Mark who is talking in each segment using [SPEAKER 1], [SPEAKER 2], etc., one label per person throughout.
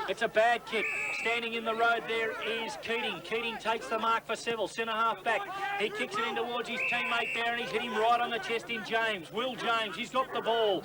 [SPEAKER 1] It's a bad kick. Standing in the road there is Keating. Keating takes the mark for Seville, centre half back. He kicks it in towards his teammate there and he's hit him right on the chest in James. Will James, he's got the ball.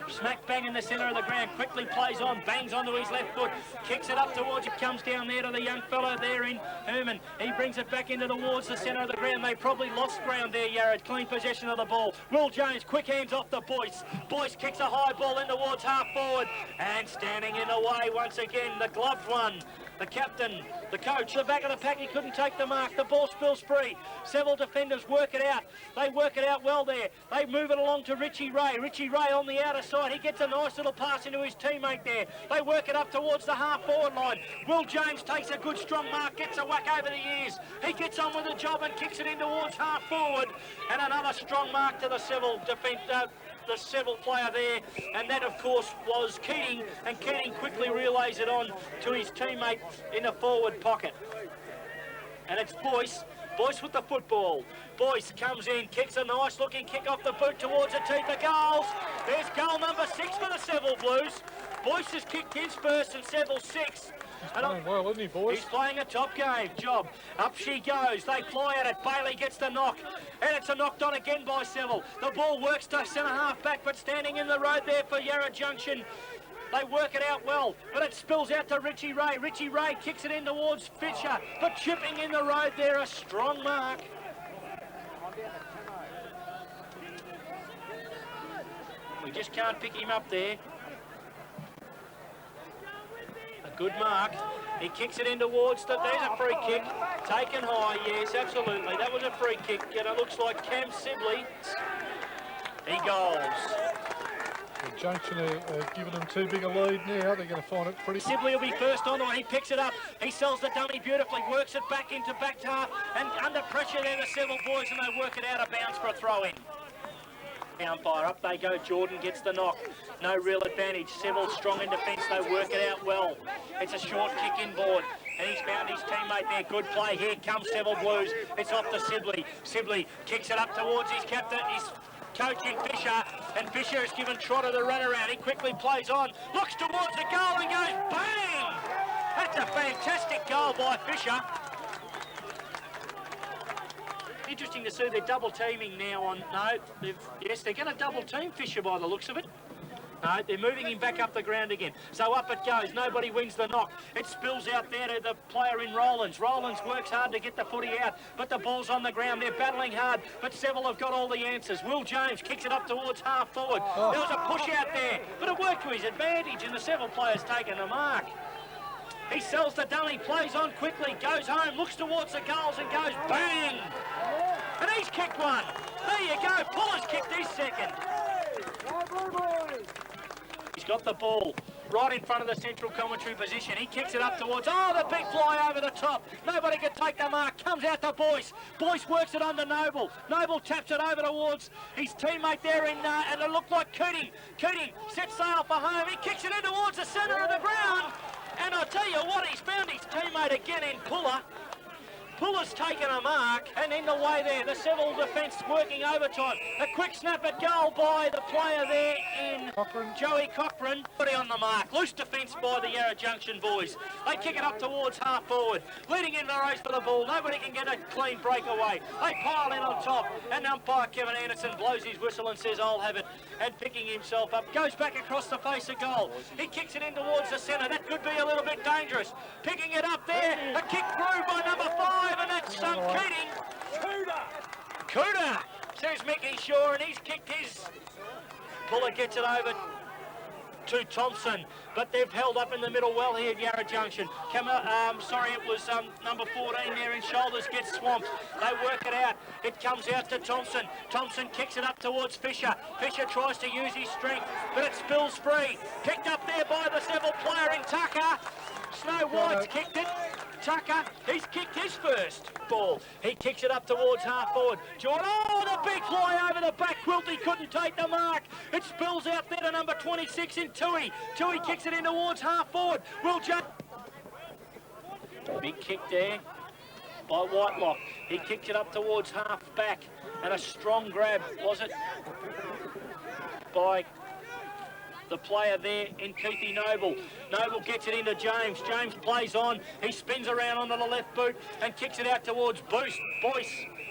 [SPEAKER 1] Smack bang in the centre of the ground, quickly plays on, bangs onto his left foot, kicks it up towards it, comes down there to the young fellow there in Herman. He brings it back into towards the centre of the ground. They probably lost ground there, Yarra. Clean possession of the ball. Will James, quick hands off the Boyce. Boyce kicks a high ball in towards half forward and standing in the way once again, the gloved one. The captain, the coach, the back of the pack, he couldn't take the mark. The ball spills free. Several defenders work it out. They work it out well there. They move it along to Richie Ray. Richie Ray on the outer side. He gets a nice little pass into his teammate there. They work it up towards the half-forward line. Will James takes a good strong mark, gets a whack over the ears. He gets on with the job and kicks it in towards half-forward. And another strong mark to the Seville defender. The Seville player there, and that of course was Keating, and Keating quickly relays it on to his teammate in the forward pocket. And it's Boyce. Boyce with the football. Boyce comes in, kicks a nice looking kick off the boot towards the teeth of goals. There's goal number 6 for the Seville Blues. Boyce has kicked his first and Seville 6.
[SPEAKER 2] He's playing well, isn't he, boys?
[SPEAKER 1] He's playing a top game job. Up she goes. They fly at it. Bailey gets the knock. And it's a knocked on again by Seville. The ball works to centre half back, but standing in the road there for Yarra Junction. They work it out well, but it spills out to Richie Ray. Richie Ray kicks it in towards Fisher, but chipping in the road there, a strong mark. We just can't pick him up there. Good mark. He kicks it in towards there's a free kick. Taken high, yes, absolutely. That was a free kick, and it looks like Cam Sibley. He goals.
[SPEAKER 2] The Junction are giving them too big a lead now. They're going to find it pretty...
[SPEAKER 1] Sibley will be first on the way. He picks it up. He sells the dummy beautifully, works it back into back half, and under pressure there, the Seville boys, and they work it out of bounds for a throw-in. Umpire, up they go. Jordan gets the knock. No real advantage. Seville strong in defence. They work it out well. It's a short kick inboard. And he's found his teammate there. Good play. Here comes Seville Blues. It's off to Sibley. Sibley kicks it up towards his captain. His coach in Fisher. And Fisher has given Trotter the runaround. He quickly plays on. Looks towards the goal and goes bang! That's a fantastic goal by Fisher. Interesting to see they're double teaming now on. No, yes, they're going to double team Fisher by the looks of it. No, they're moving him back up the ground again. So up it goes. Nobody wins the knock. It spills out there to the player in Rowlands. Rowlands works hard to get the footy out, but the ball's on the ground. They're battling hard, but Seville have got all the answers. Will James kicks it up towards half forward. There was a push out there, but it worked to his advantage, and the Seville player's taken the mark. He sells the dummy, plays on quickly, goes home, looks towards the goals and goes bang! And he's kicked one. There you go, Puller's kicked his second. He's got the ball right in front of the central commentary position. He kicks it up towards, the big fly over the top. Nobody can take the mark, comes out to Boyce. Boyce works it on to Noble. Noble taps it over towards his teammate there in, and it looked like Keating. Keating sets sail for home. He kicks it in towards the centre of the ground. And I'll tell you what, he's found his teammate again in Puller. Puller's taken a mark, and in the way there, the Seville defence working overtime. A quick snap at goal by the player there in Joey Cochran. Put on the mark. Loose defence by the Yarra Junction boys. They kick it up towards half forward. Leading in the race for the ball. Nobody can get a clean breakaway. They pile in on top, and umpire Kevin Anderson blows his whistle and says, I'll have it. And picking himself up, goes back across the face of goal. He kicks it in towards the centre. That could be a little bit dangerous. Picking it up there. A kick through by number 5. And that's Keating. Cooter, says Mickey Shaw, and he's kicked his. Puller gets it over to Thompson, but they've held up in the middle well here at Yarra Junction. It was number 14 there in shoulders, gets swamped. They work it out. It comes out to Thompson. Thompson kicks it up towards Fisher. Fisher tries to use his strength, but it spills free. Picked up there by the Seville player in Tucker. Snow White's kicked it. Tucker, he's kicked his first ball. He kicks it up towards half forward. Jordan, the big fly over the back. Quilty couldn't take the mark. It spills out there to number 26 in Tui. Tui kicks it in towards half forward. Will jump. Big kick there by Whitelock. He kicked it up towards half back. And a strong grab, was it? By the player there in Keithy Noble. Noble gets it into James. James plays on. He spins around onto the left boot and kicks it out towards Boyce.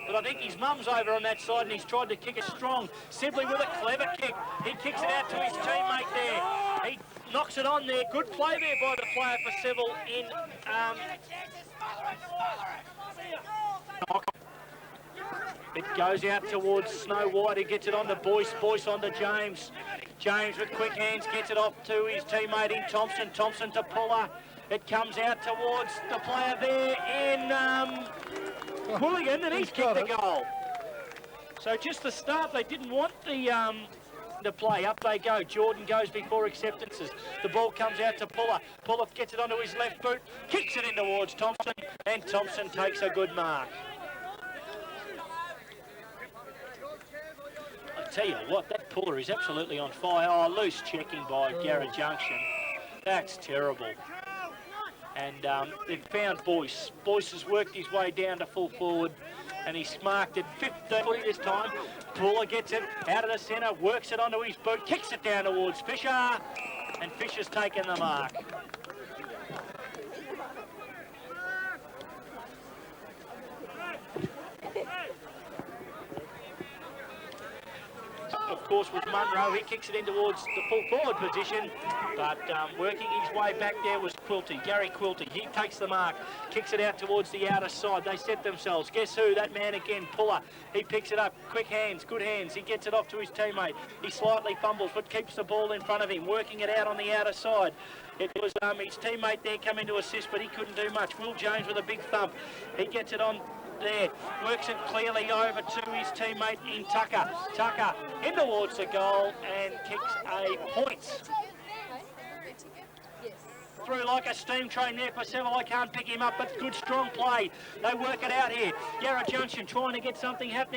[SPEAKER 1] But I think his mum's over on that side and he's tried to kick it strong. Sibley with a clever kick. He kicks it out to his teammate there. He knocks it on there. Good play there by the player for Seville in... It goes out towards Snow White, who gets it on to Boyce. Boyce on to James. James with quick hands gets it off to his teammate in Thompson. Thompson to Puller. It comes out towards the player there in Hooligan, and he's kicked the goal. So just the start, they didn't want the play. Up they go. Jordan goes before acceptances. The ball comes out to Puller. Puller gets it onto his left boot, kicks it in towards Thompson, and Thompson takes a good mark. Tell you what, that Puller is absolutely on fire. Oh, loose checking by Yarra Junction. That's terrible. And they've found Boyce. Boyce has worked his way down to full forward and he's marked it 15 this time. Puller gets it out of the centre, works it onto his boot, kicks it down towards Fisher, and Fisher's taken the mark. Of course, with Munro, he kicks it in towards the full forward position, but working his way back there was Quilty, Gary Quilty. He takes the mark, kicks it out towards the outer side. They set themselves. Guess who? That man again, Puller. He picks it up, quick hands, good hands. He gets it off to his teammate. He slightly fumbles, but keeps the ball in front of him, working it out on the outer side. It was his teammate there coming to assist, but he couldn't do much. Will Jones with a big thump. He gets it on there, works it clearly over to his teammate in Tucker. Tucker in towards the goal and kicks a point. Through like a steam train there for Seville. I can't pick him up, but good strong play. They work it out here. Yarra Junction trying to get something happening.